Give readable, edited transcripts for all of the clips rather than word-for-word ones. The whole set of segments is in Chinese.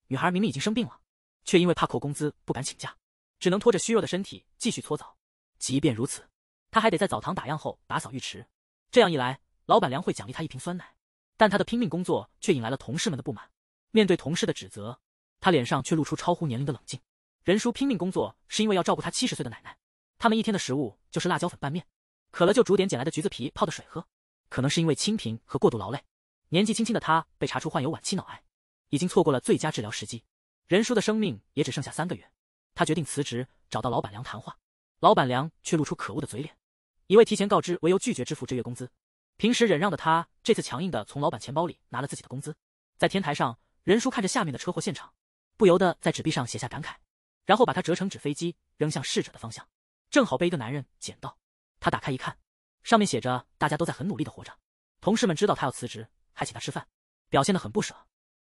女孩明明已经生病了，却因为怕扣工资不敢请假，只能拖着虚弱的身体继续搓澡。即便如此，她还得在澡堂打烊后打扫浴池。这样一来，老板娘会奖励她一瓶酸奶。但她的拼命工作却引来了同事们的不满。面对同事的指责，她脸上却露出超乎年龄的冷静。任叔拼命工作是因为要照顾他70岁的奶奶，他们一天的食物就是辣椒粉拌面，可乐就煮点捡来的橘子皮泡的水喝。可能是因为清贫和过度劳累，年纪轻轻的他被查出患有晚期脑癌，已经错过了最佳治疗时机。任叔的生命也只剩下3个月，他决定辞职，找到老板娘谈话。老板娘却露出可恶的嘴脸，一味提前告知，唯有拒绝支付这月工资。平时忍让的他，这次强硬的从老板钱包里拿了自己的工资。在天台上，任叔看着下面的车祸现场，不由得在纸币上写下感慨，然后把它折成纸飞机，扔向逝者的方向。正好被一个男人捡到，他打开一看，上面写着大家都在很努力的活着。同事们知道他要辞职，还请他吃饭，表现得很不舍。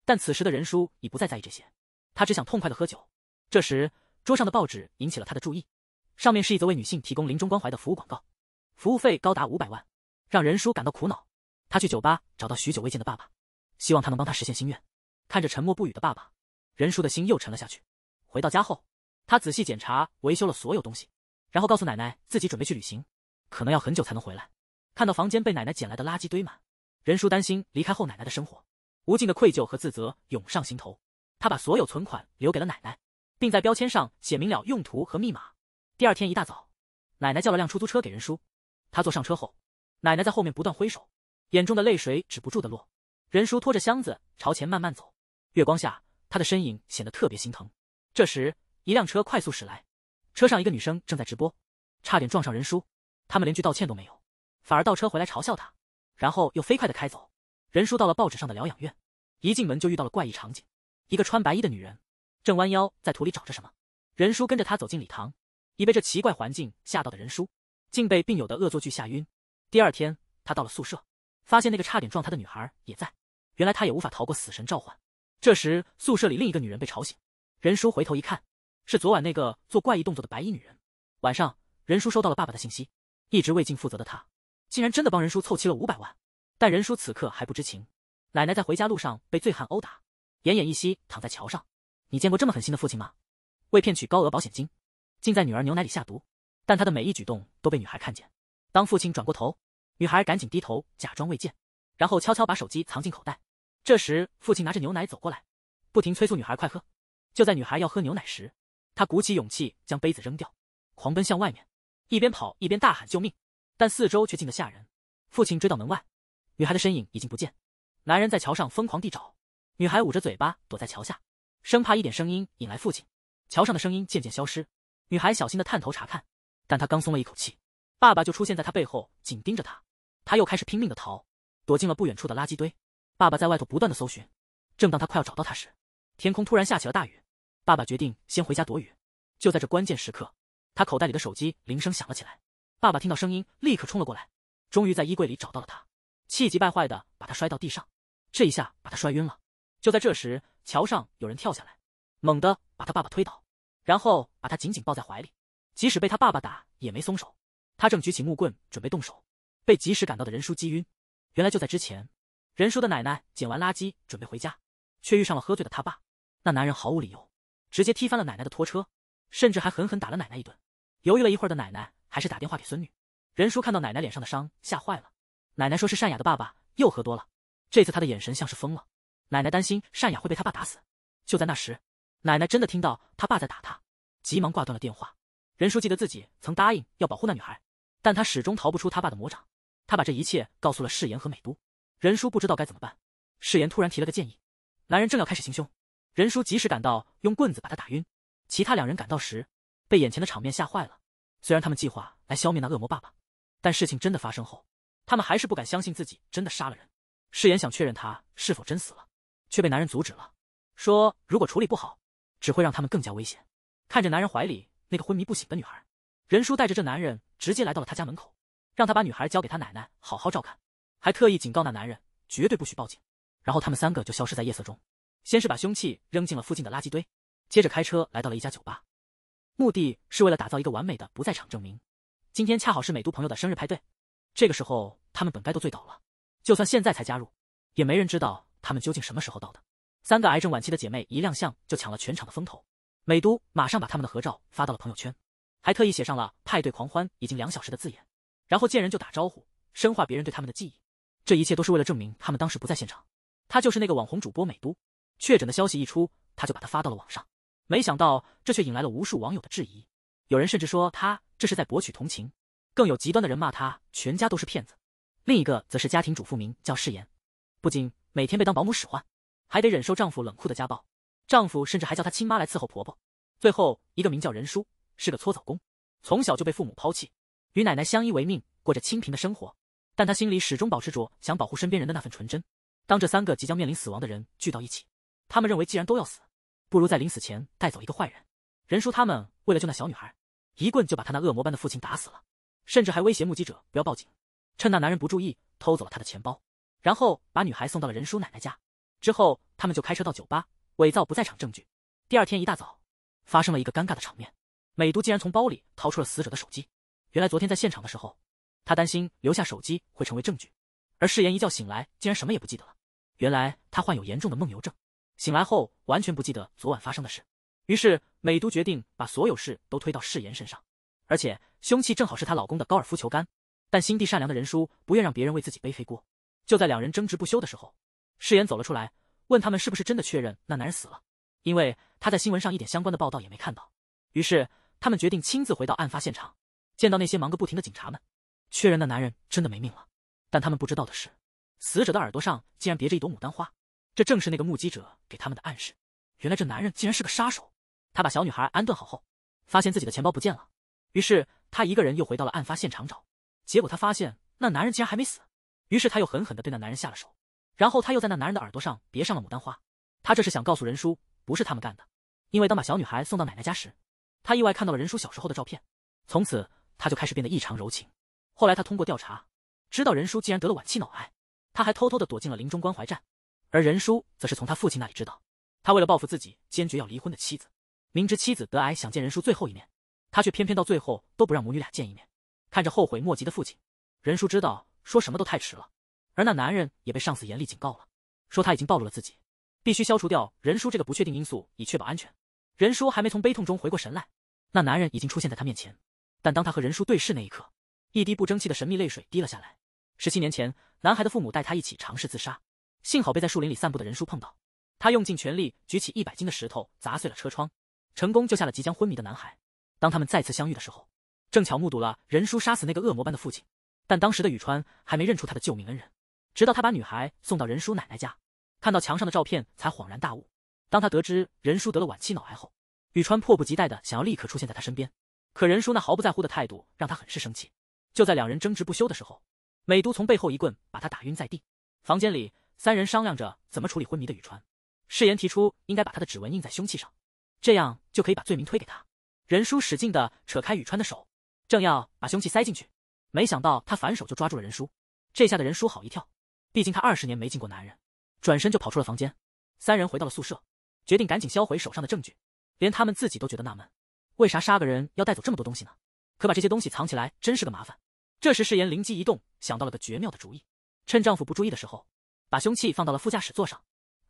但此时的任叔已不再在意这些，他只想痛快的喝酒。这时，桌上的报纸引起了他的注意，上面是一则为女性提供临终关怀的服务广告，服务费高达500万，让任叔感到苦恼。他去酒吧找到许久未见的爸爸，希望他能帮他实现心愿。看着沉默不语的爸爸，任叔的心又沉了下去。回到家后，他仔细检查维修了所有东西，然后告诉奶奶自己准备去旅行，可能要很久才能回来。看到房间被奶奶捡来的垃圾堆满，任叔担心离开后奶奶的生活，无尽的愧疚和自责涌上心头。他把所有存款留给了奶奶，并在标签上写明了用途和密码。第二天一大早，奶奶叫了辆出租车给任叔。他坐上车后，奶奶在后面不断挥手，眼中的泪水止不住的落。任叔拖着箱子朝前慢慢走，月光下他的身影显得特别心疼。这时，一辆车快速驶来，车上一个女生正在直播，差点撞上任叔。他们连句道歉都没有，反而倒车回来嘲笑他，然后又飞快地开走。任叔到了报纸上的疗养院，一进门就遇到了怪异场景，一个穿白衣的女人正弯腰在土里找着什么。任叔跟着她走进礼堂，已被这奇怪环境吓到的任叔竟被病友的恶作剧吓晕。第二天，他到了宿舍，发现那个差点撞他的女孩也在，原来他也无法逃过死神召唤。这时，宿舍里另一个女人被吵醒，任叔回头一看，是昨晚那个做怪异动作的白衣女人。晚上，任叔收到了爸爸的信息，一直为尽负责的他，竟然真的帮任叔凑齐了500万。但任叔此刻还不知情，奶奶在回家路上被醉汉殴打，奄奄一息躺在桥上。你见过这么狠心的父亲吗？为骗取高额保险金，竟在女儿牛奶里下毒。但他的每一举动都被女孩看见。当父亲转过头，女孩赶紧低头假装未见，然后悄悄把手机藏进口袋。这时，父亲拿着牛奶走过来，不停催促女孩快喝。就在女孩要喝牛奶时，他鼓起勇气将杯子扔掉，狂奔向外面，一边跑一边大喊救命。但四周却静得吓人。父亲追到门外，女孩的身影已经不见。男人在桥上疯狂地找，女孩捂着嘴巴躲在桥下，生怕一点声音引来父亲。桥上的声音渐渐消失，女孩小心地探头查看，但她刚松了一口气，爸爸就出现在她背后，紧盯着她。她又开始拼命地逃，躲进了不远处的垃圾堆。爸爸在外头不断地搜寻，正当他快要找到她时，天空突然下起了大雨。爸爸决定先回家躲雨。就在这关键时刻，他口袋里的手机铃声响了起来。爸爸听到声音，立刻冲了过来，终于在衣柜里找到了他，气急败坏地把他摔到地上，这一下把他摔晕了。就在这时，桥上有人跳下来，猛地把他爸爸推倒，然后把他紧紧抱在怀里。即使被他爸爸打，也没松手。他正举起木棍准备动手，被及时赶到的任叔击晕。原来就在之前，任叔的奶奶捡完垃圾准备回家，却遇上了喝醉的他爸。那男人毫无理由，直接踢翻了奶奶的拖车，甚至还狠狠打了奶奶一顿。犹豫了一会儿的奶奶还是打电话给孙女。任叔看到奶奶脸上的伤，吓坏了。奶奶说是善雅的爸爸又喝多了，这次他的眼神像是疯了。奶奶担心善雅会被他爸打死。就在那时，奶奶真的听到他爸在打他，急忙挂断了电话。任叔记得自己曾答应要保护那女孩，但他始终逃不出他爸的魔掌。他把这一切告诉了世言和美都。任叔不知道该怎么办。世言突然提了个建议，男人正要开始行凶，任叔及时赶到，用棍子把他打晕。其他两人赶到时，被眼前的场面吓坏了。虽然他们计划来消灭那恶魔爸爸，但事情真的发生后，他们还是不敢相信自己真的杀了人。世言想确认他是否真死了，却被男人阻止了，说如果处理不好，只会让他们更加危险。看着男人怀里那个昏迷不醒的女孩，任叔带着这男人直接来到了他家门口，让他把女孩交给他奶奶好好照看，还特意警告那男人绝对不许报警。然后他们3个就消失在夜色中，先是把凶器扔进了附近的垃圾堆，接着开车来到了一家酒吧，目的是为了打造一个完美的不在场证明。今天恰好是美都朋友的生日派对，这个时候他们本该都醉倒了，就算现在才加入，也没人知道他们究竟什么时候到的。3个癌症晚期的姐妹一亮相就抢了全场的风头，美都马上把他们的合照发到了朋友圈，还特意写上了派对狂欢已经2小时的字眼，然后见人就打招呼，深化别人对他们的记忆。这一切都是为了证明他们当时不在现场，他就是那个网红主播美都。确诊的消息一出，他就把他发到了网上，没想到这却引来了无数网友的质疑，有人甚至说他这是在博取同情，更有极端的人骂他全家都是骗子。另一个则是家庭主妇名叫誓言，不仅每天被当保姆使唤，还得忍受丈夫冷酷的家暴，丈夫甚至还叫她亲妈来伺候婆婆。最后一个名叫任叔，是个搓澡工，从小就被父母抛弃，与奶奶相依为命，过着清贫的生活，但他心里始终保持着想保护身边人的那份纯真。当这3个即将面临死亡的人聚到一起，他们认为既然都要死，不如在临死前带走一个坏人。任叔他们为了救那小女孩，一棍就把他那恶魔般的父亲打死了，甚至还威胁目击者不要报警，趁那男人不注意偷走了他的钱包，然后把女孩送到了任叔奶奶家。之后他们就开车到酒吧，伪造不在场证据。第二天一大早，发生了一个尴尬的场面，美都竟然从包里掏出了死者的手机。原来昨天在现场的时候，他担心留下手机会成为证据，而誓言一觉醒来竟然什么也不记得了。原来他患有严重的梦游症，醒来后完全不记得昨晚发生的事。于是美都决定把所有事都推到誓言身上，而且凶器正好是她老公的高尔夫球杆。但心地善良的任叔不愿让别人为自己背黑锅。就在2人争执不休的时候，誓言走了出来，问他们是不是真的确认那男人死了，因为他在新闻上一点相关的报道也没看到。于是他们决定亲自回到案发现场，见到那些忙个不停的警察们，确认那男人真的没命了。但他们不知道的是，死者的耳朵上竟然别着一朵牡丹花，这正是那个目击者给他们的暗示。原来这男人竟然是个杀手。他把小女孩安顿好后，发现自己的钱包不见了，于是他一个人又回到了案发现场找，结果他发现那男人竟然还没死。于是他又狠狠地对那男人下了手，然后他又在那男人的耳朵上别上了牡丹花。他这是想告诉任叔，不是他们干的。因为当把小女孩送到奶奶家时，他意外看到了任叔小时候的照片，从此他就开始变得异常柔情。后来他通过调查，知道任叔竟然得了晚期脑癌，他还偷偷地躲进了临终关怀站。而任叔则是从他父亲那里知道，他为了报复自己坚决要离婚的妻子，明知妻子得癌想见任叔最后一面，他却偏偏到最后都不让母女俩见一面。看着后悔莫及的父亲，任叔知道说什么都太迟了。而那男人也被上司严厉警告了，说他已经暴露了自己，必须消除掉任叔这个不确定因素，以确保安全。任叔还没从悲痛中回过神来，那男人已经出现在他面前。但当他和任叔对视那一刻，一滴不争气的神秘泪水滴了下来。17年前，男孩的父母带他一起尝试自杀，幸好被在树林里散步的任叔碰到，他用尽全力举起100斤的石头砸碎了车窗，成功救下了即将昏迷的男孩。当他们再次相遇的时候，正巧目睹了任叔杀死那个恶魔般的父亲。但当时的宇川还没认出他的救命恩人，直到他把女孩送到任叔奶奶家，看到墙上的照片才恍然大悟。当他得知任叔得了晚期脑癌后，宇川迫不及待的想要立刻出现在他身边，可任叔那毫不在乎的态度让他很是生气。就在2人争执不休的时候，美都从背后一棍把他打晕在地。房间里3人商量着怎么处理昏迷的宇川。誓言提出应该把他的指纹印在凶器上，这样就可以把罪名推给他。任叔使劲的扯开宇川的手，正要把凶器塞进去，没想到他反手就抓住了任叔。这下的任叔好一跳，毕竟他20年没见过男人，转身就跑出了房间。3人回到了宿舍，决定赶紧销毁手上的证据。连他们自己都觉得纳闷，为啥杀个人要带走这么多东西呢？可把这些东西藏起来真是个麻烦。这时誓言灵机一动，想到了个绝妙的主意，趁丈夫不注意的时候，把凶器放到了副驾驶座上。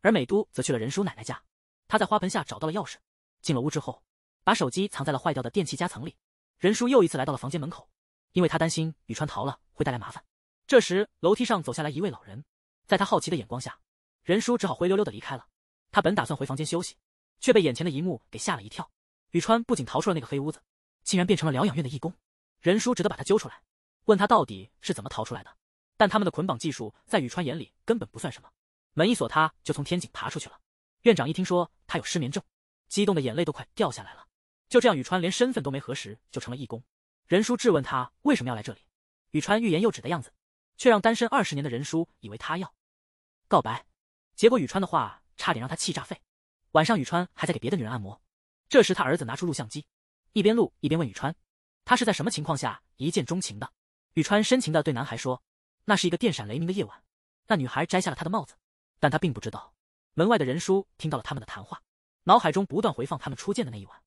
而美都则去了任叔奶奶家，她在花盆下找到了钥匙，进了屋之后，把手机藏在了坏掉的电器夹层里。任叔又一次来到了房间门口，因为他担心宇川逃了会带来麻烦。这时楼梯上走下来一位老人，在他好奇的眼光下，任叔只好灰溜溜的离开了。他本打算回房间休息，却被眼前的一幕给吓了一跳。宇川不仅逃出了那个黑屋子，竟然变成了疗养院的义工。任叔只得把他揪出来，问他到底是怎么逃出来的。但他们的捆绑技术在宇川眼里根本不算什么，门一锁他就从天井爬出去了。院长一听说他有失眠症，激动的眼泪都快掉下来了。就这样，宇川连身份都没核实就成了义工。任叔质问他为什么要来这里，宇川欲言又止的样子，却让单身20年的任叔以为他要告白。结果宇川的话差点让他气炸肺。晚上宇川还在给别的女人按摩，这时他儿子拿出录像机，一边录一边问宇川，他是在什么情况下一见钟情的。宇川深情地对男孩说，那是一个电闪雷鸣的夜晚。那女孩摘下了他的帽子，但他并不知道，门外的任叔听到了他们的谈话，脑海中不断回放他们初见的那一晚。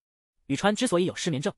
宇川之所以有失眠症，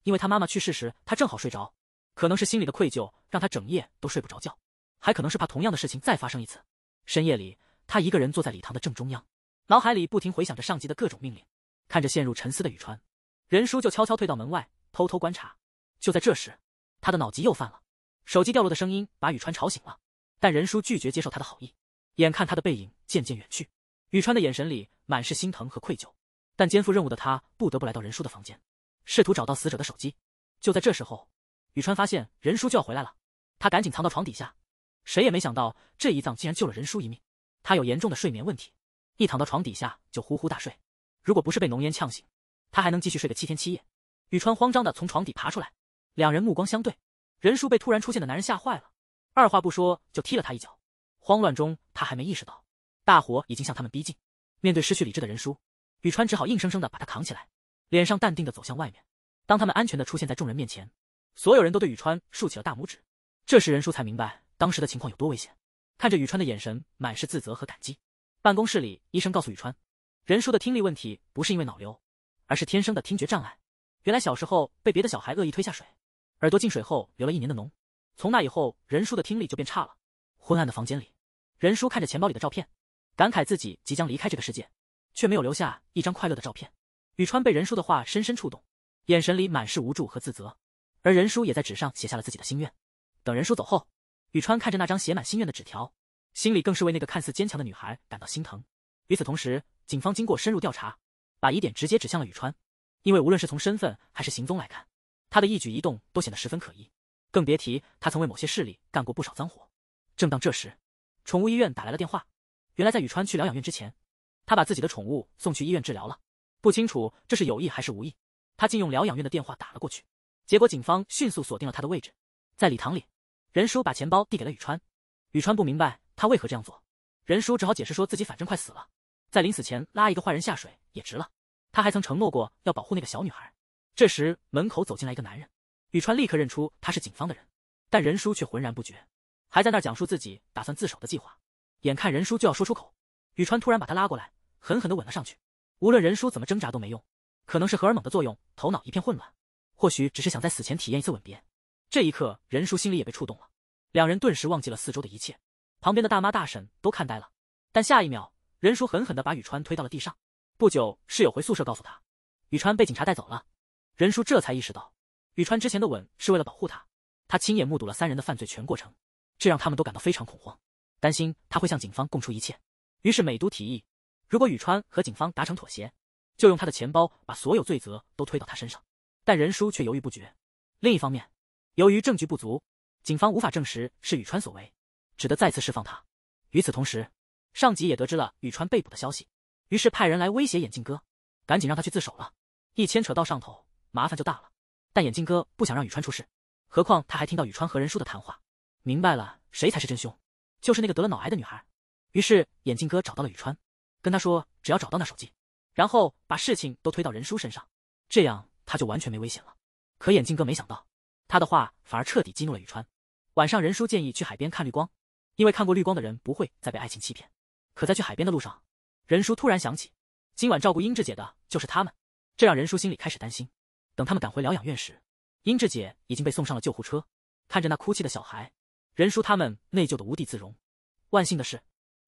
因为他妈妈去世时他正好睡着，可能是心里的愧疚让他整夜都睡不着觉，还可能是怕同样的事情再发生一次。深夜里，他一个人坐在礼堂的正中央，脑海里不停回想着上级的各种命令，看着陷入沉思的宇川，任叔就悄悄退到门外，偷偷观察。就在这时，他的脑急又犯了，手机掉落的声音把宇川吵醒了，但任叔拒绝接受他的好意。眼看他的背影渐渐远去，宇川的眼神里满是心疼和愧疚，但肩负任务的他不得不来到任叔的房间，试图找到死者的手机。就在这时候，宇川发现任叔就要回来了，他赶紧藏到床底下。谁也没想到这一葬竟然救了任叔一命。他有严重的睡眠问题，一躺到床底下就呼呼大睡，如果不是被浓烟呛醒，他还能继续睡个7天7夜。宇川慌张地从床底爬出来，两人目光相对，任叔被突然出现的男人吓坏了，二话不说就踢了他一脚。慌乱中他还没意识到大火已经向他们逼近。面对失去理智的任叔，宇川只好硬生生地把他扛起来，脸上淡定地走向外面。当他们安全地出现在众人面前，所有人都对宇川竖起了大拇指。这时任叔才明白当时的情况有多危险，看着宇川的眼神满是自责和感激。办公室里，医生告诉宇川，任叔的听力问题不是因为脑瘤，而是天生的听觉障碍。原来小时候被别的小孩恶意推下水，耳朵进水后流了1年的脓，从那以后任叔的听力就变差了。昏暗的房间里，任叔看着钱包里的照片，感慨自己即将离开这个世界，却没有留下一张快乐的照片。宇川被任叔的话深深触动，眼神里满是无助和自责，而任叔也在纸上写下了自己的心愿。等任叔走后，宇川看着那张写满心愿的纸条，心里更是为那个看似坚强的女孩感到心疼。与此同时，警方经过深入调查，把疑点直接指向了宇川，因为无论是从身份还是行踪来看，他的一举一动都显得十分可疑，更别提他曾为某些势力干过不少脏活。正当这时，宠物医院打来了电话，原来在宇川去疗养院之前，他把自己的宠物送去医院治疗了，不清楚这是有意还是无意，他竟用疗养院的电话打了过去，结果警方迅速锁定了他的位置。在礼堂里，任叔把钱包递给了宇川，宇川不明白他为何这样做，任叔只好解释说自己反正快死了，在临死前拉一个坏人下水也值了，他还曾承诺过要保护那个小女孩。这时门口走进来一个男人，宇川立刻认出他是警方的人，但任叔却浑然不觉，还在那儿讲述自己打算自首的计划。眼看任叔就要说出口，宇川突然把他拉过来，狠狠地吻了上去。无论任叔怎么挣扎都没用，可能是荷尔蒙的作用，头脑一片混乱，或许只是想在死前体验一次吻别。这一刻，任叔心里也被触动了，两人顿时忘记了四周的一切，旁边的大妈大婶都看呆了。但下一秒，任叔狠狠地把宇川推到了地上。不久，室友回宿舍告诉他，宇川被警察带走了。任叔这才意识到，宇川之前的吻是为了保护他，他亲眼目睹了3人的犯罪全过程，这让他们都感到非常恐慌，担心他会向警方供出一切。于是美都提议，如果宇川和警方达成妥协，就用他的钱包把所有罪责都推到他身上。但任叔却犹豫不决。另一方面，由于证据不足，警方无法证实是宇川所为，只得再次释放他。与此同时，上级也得知了宇川被捕的消息，于是派人来威胁眼镜哥，赶紧让他去自首了。一牵扯到上头，麻烦就大了。但眼镜哥不想让宇川出事，何况他还听到宇川和任叔的谈话，明白了谁才是真凶，就是那个得了脑癌的女孩。于是眼镜哥找到了宇川，跟他说只要找到那手机，然后把事情都推到任叔身上，这样他就完全没危险了。可眼镜哥没想到，他的话反而彻底激怒了宇川。晚上任叔建议去海边看绿光，因为看过绿光的人不会再被爱情欺骗。可在去海边的路上，任叔突然想起今晚照顾英智姐的就是他们，这让任叔心里开始担心。等他们赶回疗养院时，英智姐已经被送上了救护车。看着那哭泣的小孩，任叔他们内疚的无地自容。万幸的是，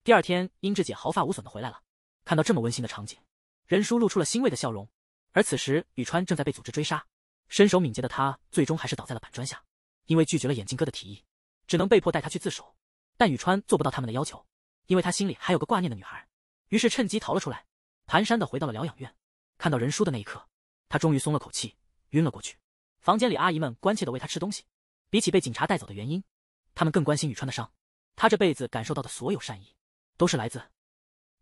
第二天英智姐毫发无损的回来了。看到这么温馨的场景，任叔露出了欣慰的笑容。而此时宇川正在被组织追杀，身手敏捷的他最终还是倒在了板砖下，因为拒绝了眼镜哥的提议，只能被迫带他去自首。但宇川做不到他们的要求，因为他心里还有个挂念的女孩，于是趁机逃了出来，蹒跚的回到了疗养院。看到任叔的那一刻，他终于松了口气，晕了过去。房间里阿姨们关切的喂他吃东西，比起被警察带走的原因，他们更关心宇川的伤。他这辈子感受到的所有善意，都是来自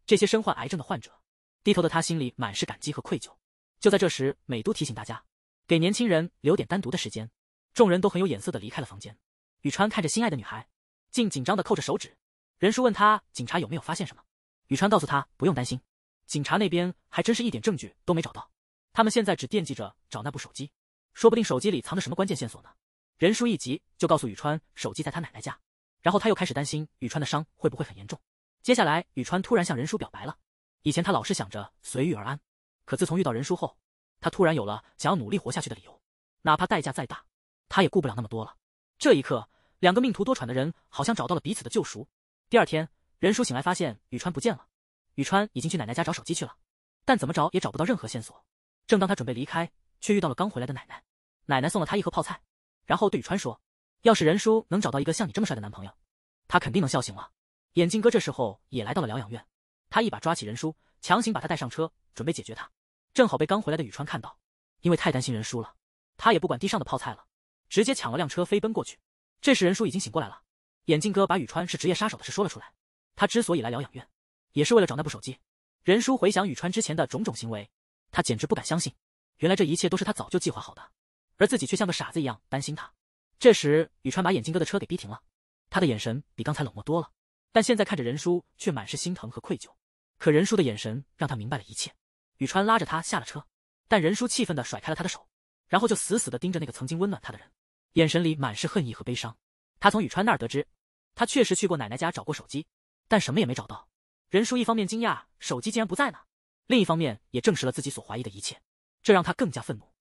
这些身患癌症的患者。低头的他心里满是感激和愧疚。就在这时，美都提醒大家，给年轻人留点单独的时间。众人都很有眼色的离开了房间。宇川看着心爱的女孩，竟紧张的扣着手指。任叔问他警察有没有发现什么，宇川告诉他不用担心，警察那边还真是一点证据都没找到，他们现在只惦记着找那部手机，说不定手机里藏着什么关键线索呢。任叔一急就告诉宇川手机在他奶奶家，然后他又开始担心宇川的伤会不会很严重。接下来宇川突然向任叔表白了。以前他老是想着随遇而安，可自从遇到任叔后，他突然有了想要努力活下去的理由，哪怕代价再大，他也顾不了那么多了。这一刻，两个命途多舛的人好像找到了彼此的救赎。第二天，任叔醒来发现宇川不见了，宇川已经去奶奶家找手机去了，但怎么找也找不到任何线索。正当他准备离开，却遇到了刚回来的奶奶。奶奶送了他一盒泡菜，然后对宇川说：“要是任叔能找到一个像你这么帅的男朋友，他肯定能笑醒了。”眼镜哥这时候也来到了疗养院，他一把抓起任叔，强行把他带上车，准备解决他。正好被刚回来的宇川看到，因为太担心任叔了，他也不管地上的泡菜了，直接抢了辆车飞奔过去。这时任叔已经醒过来了，眼镜哥把宇川是职业杀手的事说了出来。他之所以来疗养院，也是为了找那部手机。任叔回想宇川之前的种种行为，他简直不敢相信，原来这一切都是他早就计划好的，而自己却像个傻子一样担心他。这时宇川把眼镜哥的车给逼停了，他的眼神比刚才冷漠多了，但现在看着任叔却满是心疼和愧疚。可任叔的眼神让他明白了一切。宇川拉着他下了车，但任叔气愤地甩开了他的手，然后就死死地盯着那个曾经温暖他的人，眼神里满是恨意和悲伤。他从宇川那儿得知，他确实去过奶奶家找过手机，但什么也没找到。任叔一方面惊讶手机竟然不在呢，另一方面也证实了自己所怀疑的一切，这让他更加愤怒。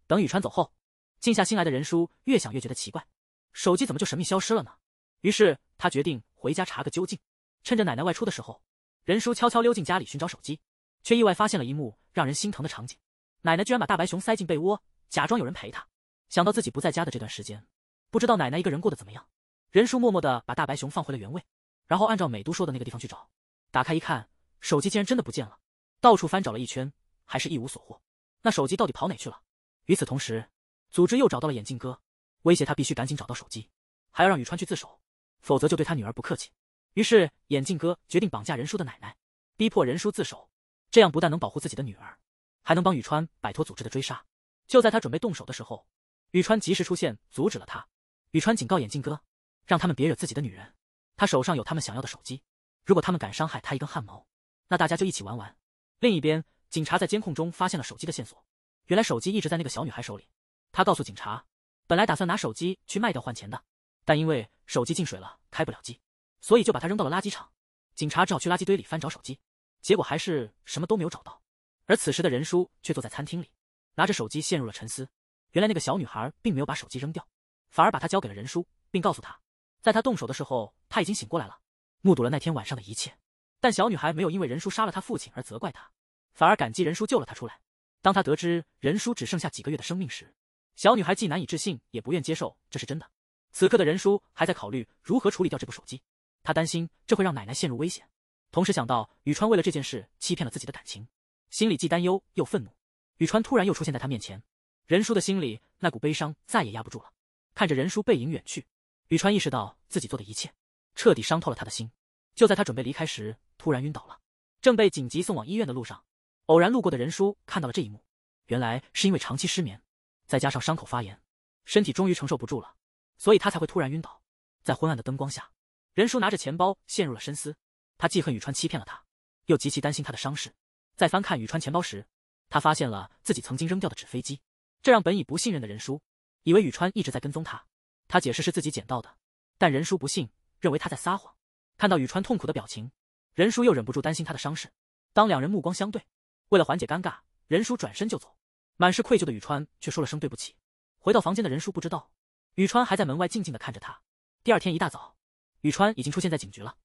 等宇川走后，静下心来的任叔越想越觉得奇怪，手机怎么就神秘消失了呢？于是他决定回家查个究竟。趁着奶奶外出的时候，任叔悄悄溜进家里寻找手机，却意外发现了一幕让人心疼的场景。奶奶居然把大白熊塞进被窝，假装有人陪她。想到自己不在家的这段时间，不知道奶奶一个人过得怎么样，任叔默默地把大白熊放回了原位，然后按照美都说的那个地方去找。打开一看，手机竟然真的不见了，到处翻找了一圈，还是一无所获。那手机到底跑哪去了？与此同时，组织又找到了眼镜哥，威胁他必须赶紧找到手机，还要让宇川去自首，否则就对他女儿不客气。于是眼镜哥决定绑架任叔的奶奶，逼迫任叔自首，这样不但能保护自己的女儿，还能帮宇川摆脱组织的追杀。就在他准备动手的时候，宇川及时出现阻止了他。宇川警告眼镜哥，让他们别惹自己的女人，他手上有他们想要的手机，如果他们敢伤害他一根汗毛，那大家就一起玩完。另一边，警察在监控中发现了手机的线索，原来手机一直在那个小女孩手里。他告诉警察，本来打算拿手机去卖掉换钱的，但因为手机进水了开不了机，所以就把它扔到了垃圾场。警察只好去垃圾堆里翻找手机，结果还是什么都没有找到。而此时的任叔却坐在餐厅里，拿着手机陷入了沉思。原来那个小女孩并没有把手机扔掉，反而把它交给了任叔，并告诉他，在他动手的时候他已经醒过来了，目睹了那天晚上的一切。但小女孩没有因为任叔杀了他父亲而责怪他，反而感激任叔救了他出来。当他得知任叔只剩下几个月的生命时，小女孩既难以置信，也不愿接受这是真的。此刻的任叔还在考虑如何处理掉这部手机，他担心这会让奶奶陷入危险，同时想到宇川为了这件事欺骗了自己的感情，心里既担忧又愤怒。宇川突然又出现在他面前，任叔的心里那股悲伤再也压不住了。看着任叔背影远去，宇川意识到自己做的一切彻底伤透了他的心。就在他准备离开时，突然晕倒了，正被紧急送往医院的路上，偶然路过的任叔看到了这一幕，原来是因为长期失眠，再加上伤口发炎，身体终于承受不住了，所以他才会突然晕倒。在昏暗的灯光下，任叔拿着钱包陷入了深思，他既恨宇川欺骗了他，又极其担心他的伤势。在翻看宇川钱包时，他发现了自己曾经扔掉的纸飞机，这让本已不信任的任叔以为宇川一直在跟踪他。他解释是自己捡到的，但任叔不信，认为他在撒谎。看到宇川痛苦的表情，任叔又忍不住担心他的伤势。当两人目光相对，为了缓解尴尬，任叔转身就走。满是愧疚的宇川却说了声对不起。回到房间的任叔不知道，宇川还在门外静静地看着他。第二天一大早，宇川已经出现在警局了。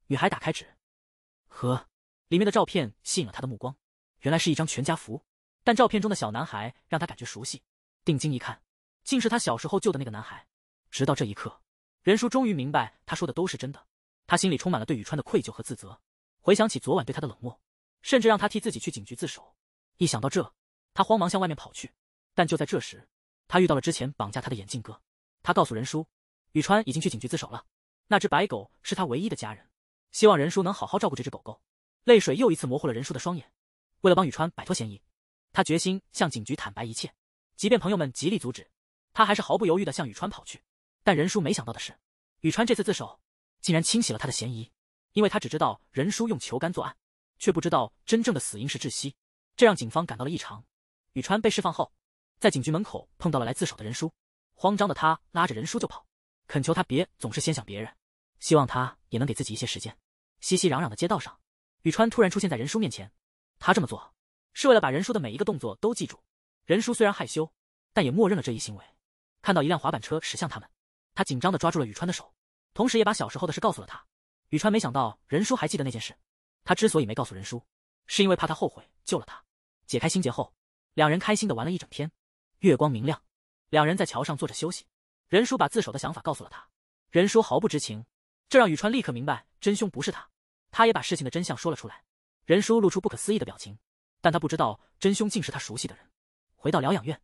女孩打开纸盒，里面的照片吸引了他的目光，原来是一张全家福。但照片中的小男孩让他感觉熟悉，定睛一看，竟是他小时候救的那个男孩。直到这一刻，任叔终于明白他说的都是真的。他心里充满了对宇川的愧疚和自责，回想起昨晚对他的冷漠，甚至让他替自己去警局自首。一想到这，他慌忙向外面跑去。但就在这时，他遇到了之前绑架他的眼镜哥。他告诉任叔，宇川已经去警局自首了，那只白狗是他唯一的家人，希望任叔能好好照顾这只狗狗。泪水又一次模糊了任叔的双眼。为了帮宇川摆脱嫌疑，他决心向警局坦白一切，即便朋友们极力阻止，他还是毫不犹豫地向宇川跑去。但任叔没想到的是，宇川这次自首竟然清洗了他的嫌疑，因为他只知道任叔用球杆作案，却不知道真正的死因是窒息，这让警方感到了异常。宇川被释放后，在警局门口碰到了来自首的任叔，慌张的他拉着任叔就跑，恳求他别总是先想别人，希望他也能给自己一些时间。熙熙攘攘的街道上，宇川突然出现在任叔面前，他这么做是为了把任叔的每一个动作都记住。任叔虽然害羞，但也默认了这一行为。看到一辆滑板车驶向他们，他紧张地抓住了宇川的手，同时也把小时候的事告诉了他。宇川没想到任叔还记得那件事，他之所以没告诉任叔，是因为怕他后悔救了他。解开心结后，两人开心的玩了一整天。月光明亮，两人在桥上坐着休息。任叔把自首的想法告诉了他，任叔毫不知情，这让宇川立刻明白真凶不是他。他也把事情的真相说了出来。任叔露出不可思议的表情，但他不知道真凶竟是他熟悉的人。回到疗养院，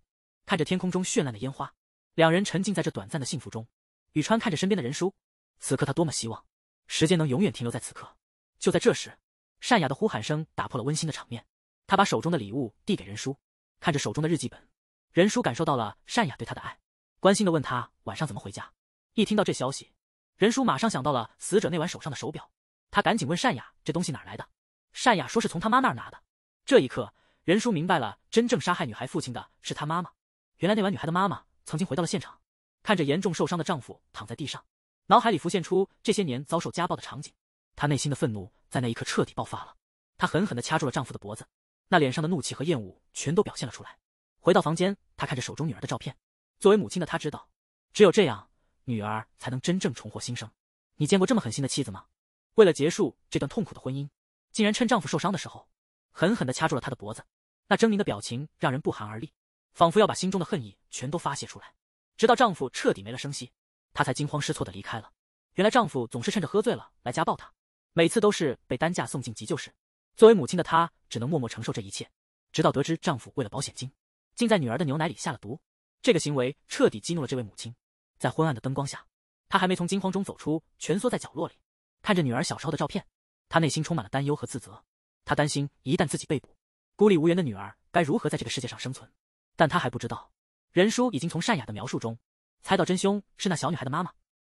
看着天空中绚烂的烟花，两人沉浸在这短暂的幸福中。宇川看着身边的任叔，此刻他多么希望时间能永远停留在此刻。就在这时，善雅的呼喊声打破了温馨的场面。他把手中的礼物递给任叔，看着手中的日记本，任叔感受到了善雅对他的爱，关心地问他晚上怎么回家。一听到这消息，任叔马上想到了死者那晚手上的手表，他赶紧问善雅这东西哪来的。善雅说是从他妈那儿拿的。这一刻，任叔明白了，真正杀害女孩父亲的是他妈妈。原来那晚女孩的妈妈曾经回到了现场，看着严重受伤的丈夫躺在地上，脑海里浮现出这些年遭受家暴的场景。她内心的愤怒在那一刻彻底爆发了，她狠狠地掐住了丈夫的脖子，那脸上的怒气和厌恶全都表现了出来。回到房间，她看着手中女儿的照片，作为母亲的她知道，只有这样，女儿才能真正重获新生。你见过这么狠心的妻子吗？为了结束这段痛苦的婚姻，竟然趁丈夫受伤的时候，狠狠地掐住了他的脖子。那狰狞的表情让人不寒而栗，仿佛要把心中的恨意全都发泄出来。直到丈夫彻底没了声息，她才惊慌失措地离开了。原来丈夫总是趁着喝醉了来家暴她，每次都是被担架送进急救室。作为母亲的她只能默默承受这一切，直到得知丈夫为了保险金，竟在女儿的牛奶里下了毒。这个行为彻底激怒了这位母亲。在昏暗的灯光下，她还没从惊慌中走出，蜷缩在角落里，看着女儿小时候的照片，她内心充满了担忧和自责。她担心一旦自己被捕，孤立无援的女儿该如何在这个世界上生存。但她还不知道，任叔已经从善雅的描述中猜到真凶是那小女孩的妈妈。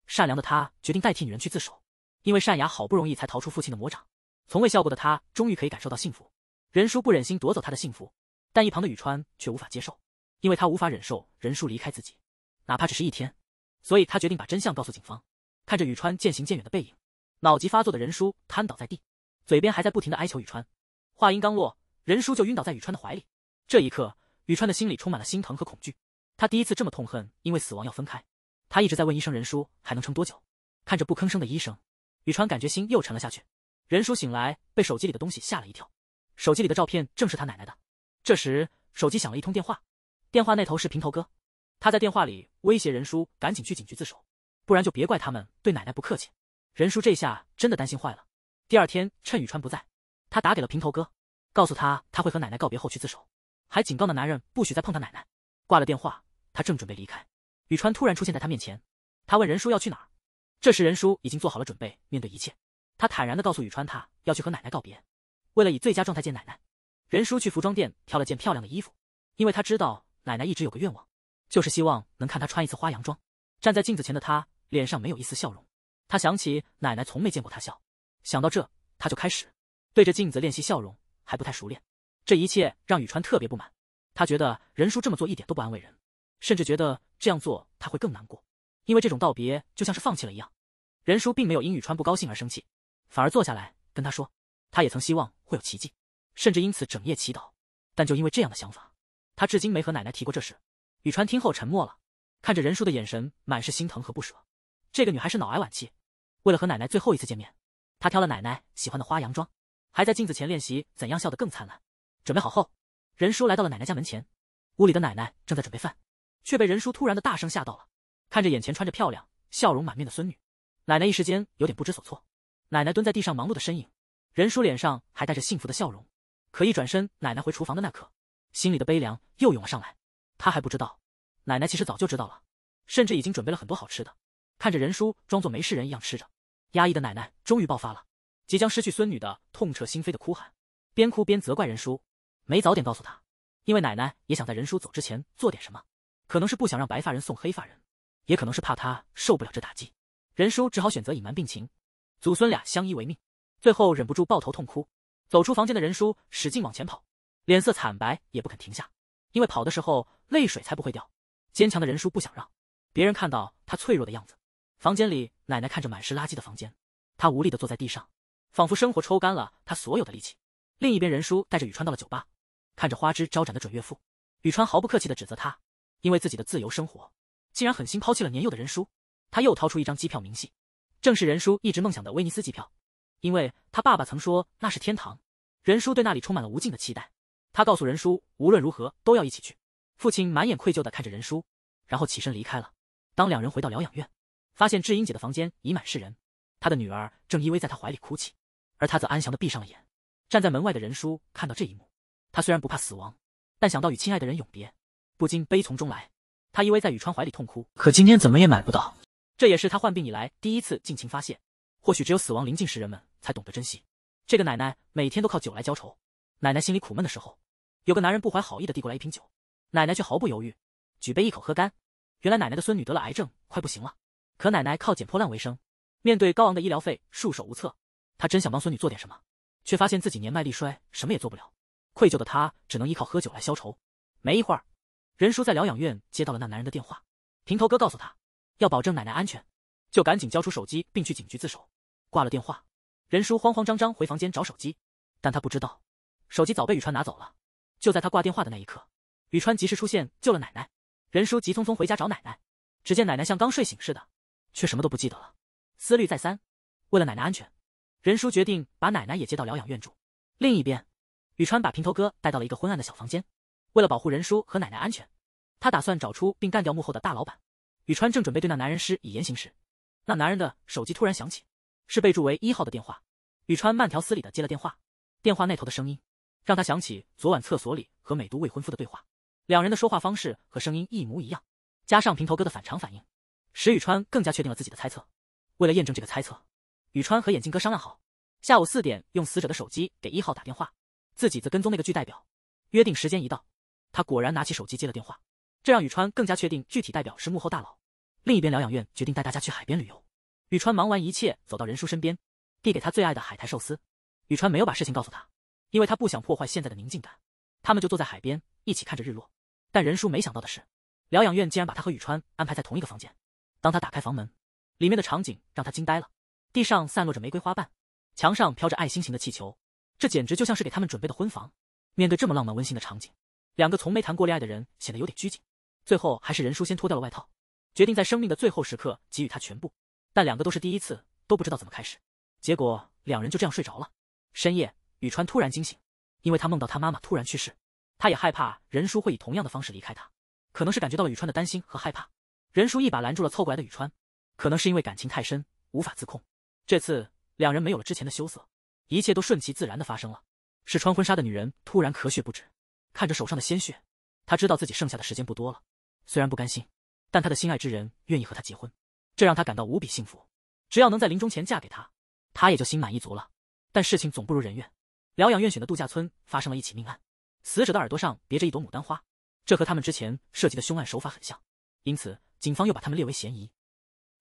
善良的她决定代替女人去自首，因为善雅好不容易才逃出父亲的魔掌，从未笑过的她终于可以感受到幸福。任叔不忍心夺走她的幸福，但一旁的宇川却无法接受，因为他无法忍受任叔离开自己，哪怕只是一天。所以他决定把真相告诉警方。看着宇川渐行渐远的背影，脑疾发作的任叔瘫倒在地，嘴边还在不停地哀求宇川。话音刚落，任叔就晕倒在宇川的怀里。这一刻，宇川的心里充满了心疼和恐惧。他第一次这么痛恨因为死亡要分开。他一直在问医生任叔还能撑多久。看着不吭声的医生，宇川感觉心又沉了下去。任叔醒来，被手机里的东西吓了一跳。手机里的照片正是他奶奶的。这时手机响了一通电话，电话那头是平头哥。他在电话里威胁任叔赶紧去警局自首，不然就别怪他们对奶奶不客气。任叔这下真的担心坏了。第二天趁宇川不在，他打给了平头哥，告诉他他会和奶奶告别后去自首，还警告那男人不许再碰他奶奶。挂了电话，他正准备离开，宇川突然出现在他面前。他问任叔要去哪儿。这时任叔已经做好了准备，面对一切，他坦然地告诉宇川他要去和奶奶告别，为了以最佳状态见奶奶。任叔去服装店挑了件漂亮的衣服，因为他知道奶奶一直有个愿望，就是希望能看他穿一次花洋装。站在镜子前的他脸上没有一丝笑容，他想起奶奶从没见过他笑，想到这他就开始对着镜子练习笑容，还不太熟练。这一切让宇川特别不满，他觉得任叔这么做一点都不安慰人，甚至觉得这样做他会更难过，因为这种道别就像是放弃了一样。任叔并没有因宇川不高兴而生气，反而坐下来跟他说，他也曾希望会有奇迹，甚至因此整夜祈祷，但就因为这样的想法，他至今没和奶奶提过这事。宇川听后沉默了，看着任叔的眼神满是心疼和不舍。这个女孩是脑癌晚期，为了和奶奶最后一次见面，她挑了奶奶喜欢的花洋装，还在镜子前练习怎样笑得更灿烂。准备好后，任叔来到了奶奶家门前，屋里的奶奶正在准备饭，却被任叔突然的大声吓到了。看着眼前穿着漂亮笑容满面的孙女，奶奶一时间有点不知所措。奶奶蹲在地上忙碌的身影，任叔脸上还带着幸福的笑容。可一转身，奶奶回厨房的那刻，心里的悲凉又涌了上来。他还不知道，奶奶其实早就知道了，甚至已经准备了很多好吃的。看着任叔装作没事人一样吃着，压抑的奶奶终于爆发了，即将失去孙女的痛彻心扉的哭喊，边哭边责怪任叔没早点告诉他。因为奶奶也想在任叔走之前做点什么，可能是不想让白发人送黑发人，也可能是怕他受不了这打击。任叔只好选择隐瞒病情，祖孙俩相依为命，最后忍不住抱头痛哭。走出房间的任叔使劲往前跑，脸色惨白也不肯停下，因为跑的时候泪水才不会掉。坚强的任叔不想让别人看到他脆弱的样子。房间里，奶奶看着满是垃圾的房间，她无力地坐在地上，仿佛生活抽干了她所有的力气。另一边，任叔带着宇川到了酒吧，看着花枝招展的准岳父，宇川毫不客气地指责他，因为自己的自由生活，竟然狠心抛弃了年幼的任叔。他又掏出一张机票明细，正是任叔一直梦想的威尼斯机票。因为他爸爸曾说那是天堂。任叔对那里充满了无尽的期待，他告诉任叔无论如何都要一起去。父亲满眼愧疚地看着任叔，然后起身离开了。当两人回到疗养院，发现智英姐的房间已满是人，她的女儿正依偎在她怀里哭泣，而她则安详地闭上了眼。站在门外的任叔看到这一幕，他虽然不怕死亡，但想到与亲爱的人永别，不禁悲从中来。他依偎在宇川怀里痛哭，可今天怎么也买不到。这也是他患病以来第一次尽情发泄。或许只有死亡临近时，人们才懂得珍惜。这个奶奶每天都靠酒来浇愁。奶奶心里苦闷的时候，有个男人不怀好意地递过来一瓶酒，奶奶却毫不犹豫，举杯一口喝干。原来奶奶的孙女得了癌症，快不行了，可奶奶靠捡破烂为生，面对高昂的医疗费束手无策。她真想帮孙女做点什么，却发现自己年迈力衰，什么也做不了。愧疚的她只能依靠喝酒来消愁。没一会儿，任叔在疗养院接到了那男人的电话，平头哥告诉他要保证奶奶安全，就赶紧交出手机并去警局自首。挂了电话，任叔慌慌张张回房间找手机，但他不知道手机早被宇川拿走了。就在他挂电话的那一刻，宇川及时出现救了奶奶。任叔急匆匆回家找奶奶，只见奶奶像刚睡醒似的，却什么都不记得了。思虑再三，为了奶奶安全，任叔决定把奶奶也接到疗养院住。另一边，宇川把平头哥带到了一个昏暗的小房间。为了保护任叔和奶奶安全，他打算找出并干掉幕后的大老板。宇川正准备对那男人施以严刑时，那男人的手机突然响起，是备注为1号的电话。宇川慢条斯理地接了电话，电话那头的声音让他想起昨晚厕所里和美都未婚夫的对话，两人的说话方式和声音一模一样，加上平头哥的反常反应，使宇川更加确定了自己的猜测。为了验证这个猜测，宇川和眼镜哥商量好，下午4点用死者的手机给1号打电话，自己则跟踪那个剧代表。约定时间一到，他果然拿起手机接了电话，这让宇川更加确定具体代表是幕后大佬。另一边，疗养院决定带大家去海边旅游。宇川忙完一切，走到任叔身边，递给他最爱的海苔寿司。宇川没有把事情告诉他，因为他不想破坏现在的宁静感。他们就坐在海边，一起看着日落。但任叔没想到的是，疗养院竟然把他和宇川安排在同一个房间。当他打开房门，里面的场景让他惊呆了。地上散落着玫瑰花瓣，墙上飘着爱心形的气球，这简直就像是给他们准备的婚房。面对这么浪漫温馨的场景，两个从没谈过恋爱的人显得有点拘谨。最后还是任叔先脱掉了外套，决定在生命的最后时刻给予他全部。但两个都是第一次，都不知道怎么开始。结果两人就这样睡着了。深夜，宇川突然惊醒，因为他梦到他妈妈突然去世。他也害怕任叔会以同样的方式离开他，可能是感觉到了宇川的担心和害怕。任叔一把拦住了凑过来的宇川，可能是因为感情太深，无法自控。这次两人没有了之前的羞涩，一切都顺其自然的发生了。是穿婚纱的女人突然咳血不止，看着手上的鲜血，她知道自己剩下的时间不多了。虽然不甘心，但她的心爱之人愿意和她结婚，这让她感到无比幸福。只要能在临终前嫁给他，她也就心满意足了。但事情总不如人愿，疗养院选的度假村发生了一起命案，死者的耳朵上别着一朵牡丹花，这和他们之前涉及的凶案手法很像，因此警方又把他们列为嫌疑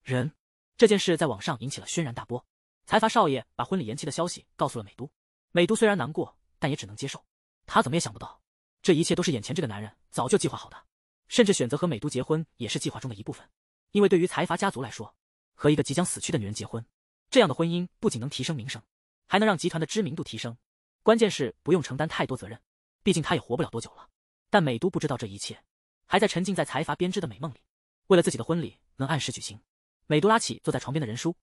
人。这件事在网上引起了轩然大波。财阀少爷把婚礼延期的消息告诉了美都，美都虽然难过，但也只能接受。他怎么也想不到，这一切都是眼前这个男人早就计划好的，甚至选择和美都结婚也是计划中的一部分。因为对于财阀家族来说，和一个即将死去的女人结婚，这样的婚姻不仅能提升名声，还能让集团的知名度提升，关键是不用承担太多责任，毕竟他也活不了多久了。但美都不知道这一切，还在沉浸在财阀编织的美梦里。为了自己的婚礼能按时举行，美都拉起坐在床边的任叔，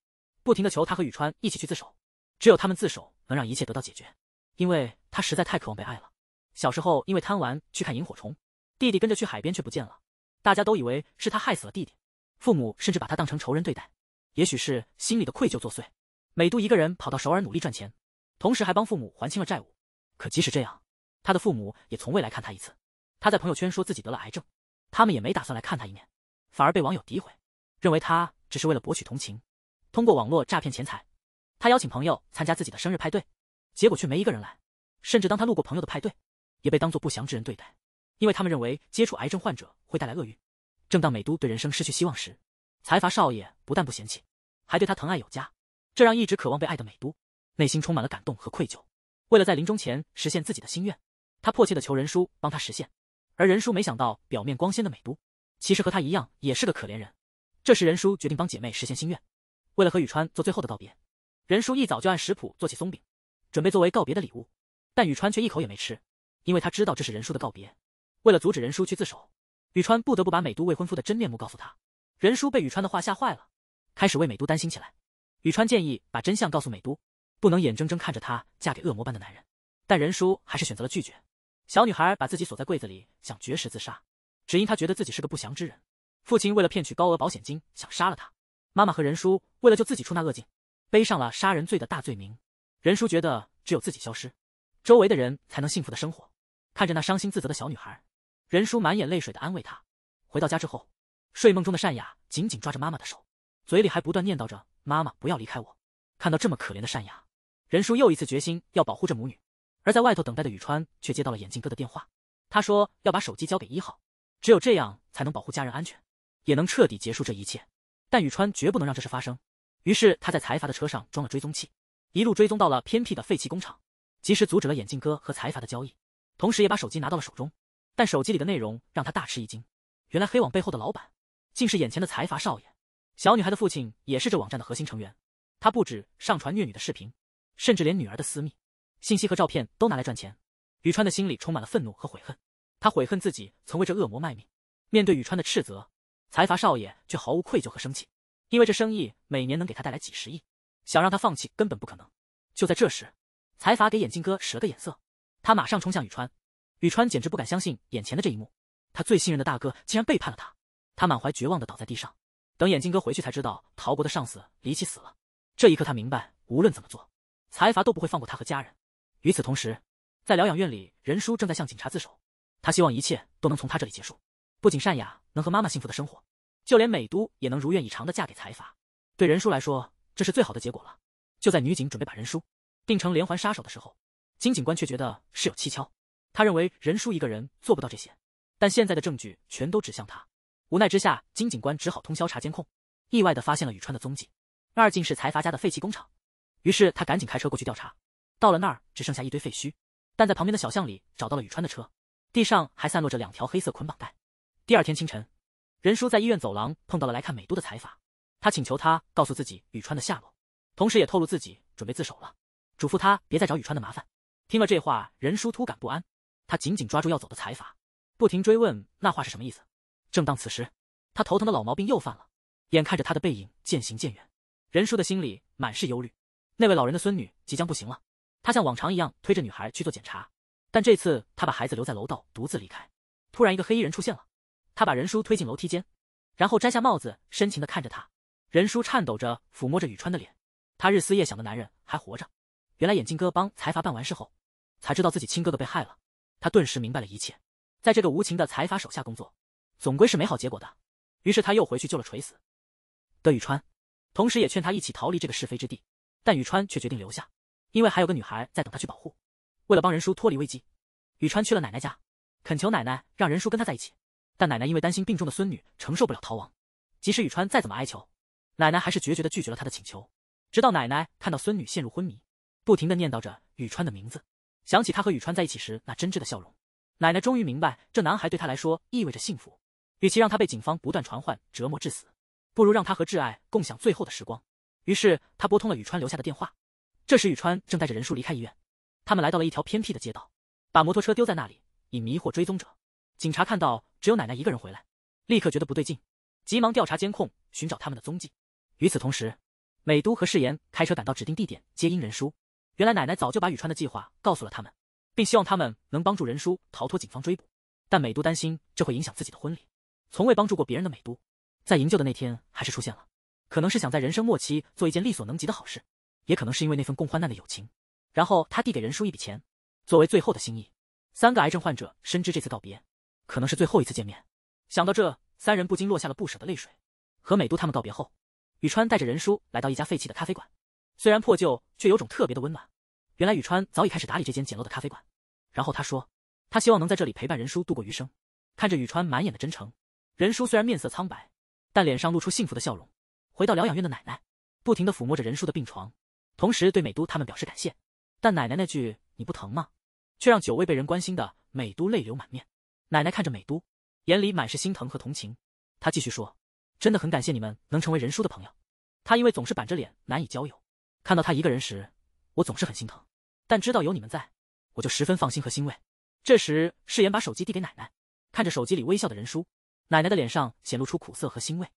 不停地求他和宇川一起去自首，只有他们自首能让一切得到解决。因为他实在太渴望被爱了。小时候因为贪玩去看萤火虫，弟弟跟着去海边却不见了，大家都以为是他害死了弟弟，父母甚至把他当成仇人对待。也许是心里的愧疚作祟，美都一个人跑到首尔努力赚钱，同时还帮父母还清了债务。可即使这样，他的父母也从未来看他一次。他在朋友圈说自己得了癌症，他们也没打算来看他一面，反而被网友诋毁，认为他只是为了博取同情，通过网络诈骗钱财。他邀请朋友参加自己的生日派对，结果却没一个人来，甚至当他路过朋友的派对，也被当作不祥之人对待，因为他们认为接触癌症患者会带来厄运。正当美都对人生失去希望时，财阀少爷不但不嫌弃，还对他疼爱有加，这让一直渴望被爱的美都内心充满了感动和愧疚。为了在临终前实现自己的心愿，他迫切地求任叔帮他实现。而任叔没想到，表面光鲜的美都其实和他一样也是个可怜人。这时任叔决定帮姐妹实现心愿。为了和宇川做最后的告别，任叔一早就按食谱做起松饼，准备作为告别的礼物。但宇川却一口也没吃，因为他知道这是任叔的告别。为了阻止任叔去自首，宇川不得不把美都未婚夫的真面目告诉他。任叔被宇川的话吓坏了，开始为美都担心起来。宇川建议把真相告诉美都，不能眼睁睁看着她嫁给恶魔般的男人。但任叔还是选择了拒绝。小女孩把自己锁在柜子里，想绝食自杀，只因她觉得自己是个不祥之人。父亲为了骗取高额保险金，想杀了她。妈妈和任叔为了救自己出那恶境，背上了杀人罪的大罪名。任叔觉得只有自己消失，周围的人才能幸福的生活。看着那伤心自责的小女孩，任叔满眼泪水的安慰她。回到家之后，睡梦中的善雅紧紧抓着妈妈的手，嘴里还不断念叨着妈妈不要离开我。看到这么可怜的善雅，任叔又一次决心要保护着母女。而在外头等待的宇川却接到了眼镜哥的电话，他说要把手机交给1号，只有这样才能保护家人安全，也能彻底结束这一切。但宇川绝不能让这事发生，于是他在财阀的车上装了追踪器，一路追踪到了偏僻的废弃工厂，及时阻止了眼镜哥和财阀的交易，同时也把手机拿到了手中。但手机里的内容让他大吃一惊，原来黑网背后的老板竟是眼前的财阀少爷。小女孩的父亲也是这网站的核心成员，他不止上传虐女的视频，甚至连女儿的私密信息和照片都拿来赚钱。宇川的心里充满了愤怒和悔恨，他悔恨自己曾为这恶魔卖命。面对宇川的斥责，财阀少爷却毫无愧疚和生气，因为这生意每年能给他带来几十亿，想让他放弃根本不可能。就在这时，财阀给眼镜哥使了个眼色，他马上冲向宇川。宇川简直不敢相信眼前的这一幕，他最信任的大哥竟然背叛了他。他满怀绝望地倒在地上。等眼镜哥回去才知道陶国的上司离奇死了。这一刻他明白，无论怎么做，财阀都不会放过他和家人。与此同时，在疗养院里，任叔正在向警察自首，他希望一切都能从他这里结束，不仅善雅能和妈妈幸福的生活，就连美都也能如愿以偿地嫁给财阀。对任叔来说，这是最好的结果了。就在女警准备把任叔定成连环杀手的时候，金警官却觉得事有蹊跷。他认为任叔一个人做不到这些，但现在的证据全都指向他。无奈之下，金警官只好通宵查监控，意外地发现了宇川的踪迹。那儿竟是财阀家的废弃工厂，于是他赶紧开车过去调查。到了那儿，只剩下一堆废墟，但在旁边的小巷里找到了宇川的车，地上还散落着2条黑色捆绑带。第二天清晨，任叔在医院走廊碰到了来看美都的财阀，他请求他告诉自己宇川的下落，同时也透露自己准备自首了，嘱咐他别再找宇川的麻烦。听了这话，任叔突感不安，他紧紧抓住要走的财阀，不停追问那话是什么意思。正当此时，他头疼的老毛病又犯了，眼看着他的背影渐行渐远，任叔的心里满是忧虑。那位老人的孙女即将不行了，他像往常一样推着女孩去做检查，但这次他把孩子留在楼道独自离开。突然一个黑衣人出现了，他把任叔推进楼梯间，然后摘下帽子深情地看着他。任叔颤抖着抚摸着宇川的脸，他日思夜想的男人还活着。原来眼镜哥帮财阀办完事后，才知道自己亲哥哥被害了，他顿时明白了一切。在这个无情的财阀手下工作，总归是没好结果的。于是他又回去救了垂死的宇川，同时也劝他一起逃离这个是非之地。但宇川却决定留下，因为还有个女孩在等他去保护。为了帮任叔脱离危机，宇川去了奶奶家，恳求奶奶让任叔跟他在一起。但奶奶因为担心病重的孙女承受不了逃亡，即使宇川再怎么哀求，奶奶还是决绝地拒绝了他的请求。直到奶奶看到孙女陷入昏迷，不停地念叨着宇川的名字，想起他和宇川在一起时那真挚的笑容，奶奶终于明白这男孩对他来说意味着幸福。与其让他被警方不断传唤折磨致死，不如让他和挚爱共享最后的时光。于是他拨通了宇川留下的电话。这时宇川正带着任叔离开医院，他们来到了一条偏僻的街道，把摩托车丢在那里以迷惑追踪者。警察看到只有奶奶一个人回来，立刻觉得不对劲，急忙调查监控，寻找他们的踪迹。与此同时，美都和世妍开车赶到指定地点接应任叔。原来奶奶早就把宇川的计划告诉了他们，并希望他们能帮助任叔逃脱警方追捕。但美都担心这会影响自己的婚礼，从未帮助过别人的美都，在营救的那天还是出现了。可能是想在人生末期做一件力所能及的好事，也可能是因为那份共患难的友情。然后他递给任叔一笔钱，作为最后的心意。3个癌症患者深知这次告别可能是最后一次见面，想到这，3人不禁落下了不舍的泪水。和美都他们告别后，宇川带着任叔来到一家废弃的咖啡馆，虽然破旧，却有种特别的温暖。原来宇川早已开始打理这间简陋的咖啡馆，然后他说他希望能在这里陪伴任叔度过余生。看着宇川满眼的真诚，任叔虽然面色苍白，但脸上露出幸福的笑容。回到疗养院的奶奶不停地抚摸着任叔的病床，同时对美都他们表示感谢。但奶奶那句你不疼吗，却让久未被人关心的美都泪流满面。奶奶看着美都，眼里满是心疼和同情。她继续说，真的很感谢你们能成为任叔的朋友，他因为总是板着脸难以交友，看到他一个人时我总是很心疼，但知道有你们在，我就十分放心和欣慰。这时世妍把手机递给奶奶，看着手机里微笑的任叔，奶奶的脸上显露出苦涩和欣慰。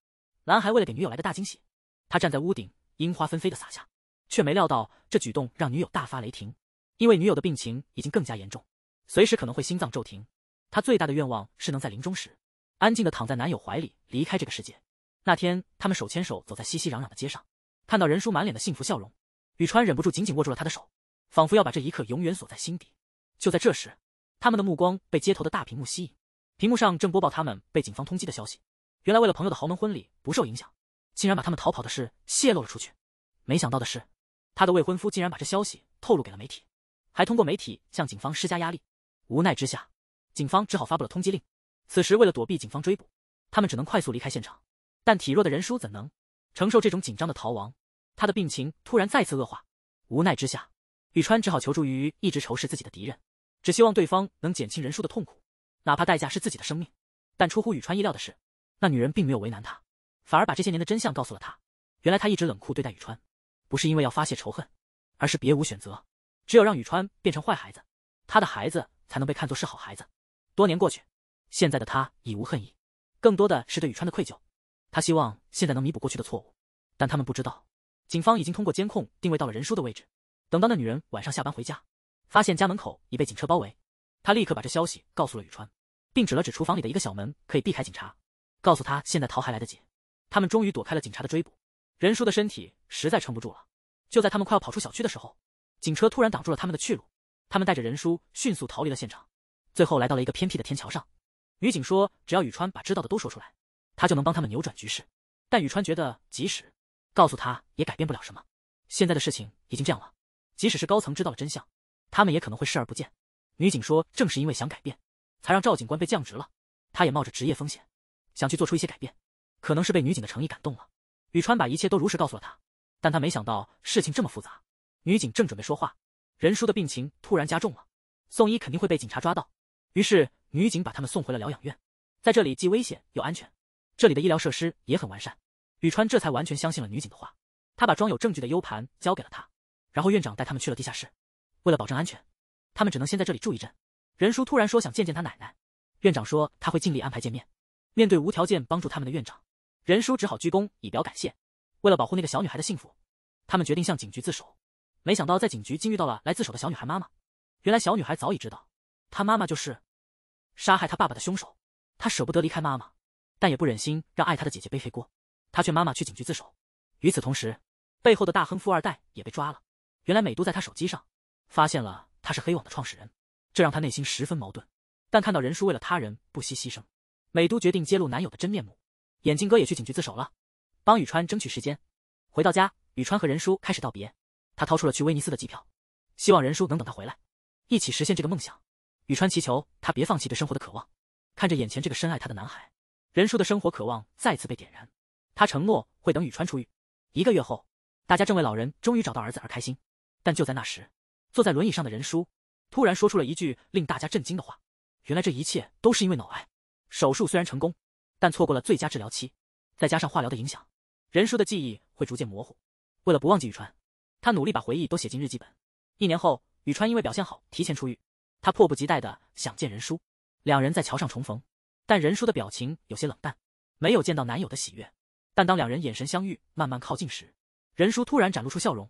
男孩为了给女友来个大惊喜，他站在屋顶，樱花纷飞的洒下，却没料到这举动让女友大发雷霆，因为女友的病情已经更加严重，随时可能会心脏骤停。她最大的愿望是能在临终时安静地躺在男友怀里，离开这个世界。那天，他们手牵手走在熙熙攘攘的街上，看到任叔满脸的幸福笑容，宇川忍不住紧紧握住了他的手，仿佛要把这一刻永远锁在心底。就在这时，他们的目光被街头的大屏幕吸引，屏幕上正播报他们被警方通缉的消息。原来为了朋友的豪门婚礼不受影响，竟然把他们逃跑的事泄露了出去。没想到的是，他的未婚夫竟然把这消息透露给了媒体，还通过媒体向警方施加压力。无奈之下，警方只好发布了通缉令。此时为了躲避警方追捕，他们只能快速离开现场。但体弱的任叔怎能承受这种紧张的逃亡？他的病情突然再次恶化。无奈之下，宇川只好求助于一直仇视自己的敌人，只希望对方能减轻任叔的痛苦，哪怕代价是自己的生命。但出乎宇川意料的是，那女人并没有为难他，反而把这些年的真相告诉了他。原来他一直冷酷对待宇川，不是因为要发泄仇恨，而是别无选择。只有让宇川变成坏孩子，他的孩子才能被看作是好孩子。多年过去，现在的他已无恨意，更多的是对宇川的愧疚。他希望现在能弥补过去的错误，但他们不知道，警方已经通过监控定位到了任叔的位置。等到那女人晚上下班回家，发现家门口已被警车包围，他立刻把这消息告诉了宇川，并指了指厨房里的一个小门可以避开警察，告诉他现在逃还来得及。他们终于躲开了警察的追捕，任叔的身体实在撑不住了。就在他们快要跑出小区的时候，警车突然挡住了他们的去路，他们带着任叔迅速逃离了现场，最后来到了一个偏僻的天桥上。女警说，只要宇川把知道的都说出来，他就能帮他们扭转局势。但宇川觉得即使告诉他也改变不了什么，现在的事情已经这样了，即使是高层知道了真相，他们也可能会视而不见。女警说，正是因为想改变，才让赵警官被降职了，他也冒着职业风险想去做出一些改变，可能是被女警的诚意感动了。宇川把一切都如实告诉了他，但他没想到事情这么复杂。女警正准备说话，任叔的病情突然加重了，送医肯定会被警察抓到，于是女警把他们送回了疗养院。在这里既危险又安全，这里的医疗设施也很完善。宇川这才完全相信了女警的话，他把装有证据的 U 盘交给了他，然后院长带他们去了地下室。为了保证安全，他们只能先在这里住一阵。任叔突然说想见见他奶奶，院长说他会尽力安排见面。面对无条件帮助他们的院长，任叔只好鞠躬以表感谢。为了保护那个小女孩的幸福，他们决定向警局自首。没想到在警局竟遇到了来自首的小女孩妈妈。原来小女孩早已知道，她妈妈就是杀害她爸爸的凶手。她舍不得离开妈妈，但也不忍心让爱她的姐姐背黑锅。她劝妈妈去警局自首。与此同时，背后的大亨富二代也被抓了。原来美都在他手机上发现了他是黑网的创始人，这让他内心十分矛盾。但看到任叔为了他人不惜牺牲，美都决定揭露男友的真面目。眼镜哥也去警局自首了，帮宇川争取时间。回到家，宇川和任叔开始道别。他掏出了去威尼斯的机票，希望任叔能等他回来，一起实现这个梦想。宇川祈求他别放弃对生活的渴望。看着眼前这个深爱他的男孩，任叔的生活渴望再次被点燃。他承诺会等宇川出狱。1个月后，大家正为老人终于找到儿子而开心。但就在那时，坐在轮椅上的任叔突然说出了一句令大家震惊的话：原来这一切都是因为脑癌。手术虽然成功，但错过了最佳治疗期，再加上化疗的影响，任叔的记忆会逐渐模糊。为了不忘记宇川，他努力把回忆都写进日记本。1年后，宇川因为表现好提前出狱，他迫不及待地想见任叔。两人在桥上重逢，但任叔的表情有些冷淡，没有见到男友的喜悦。但当两人眼神相遇，慢慢靠近时，任叔突然展露出笑容。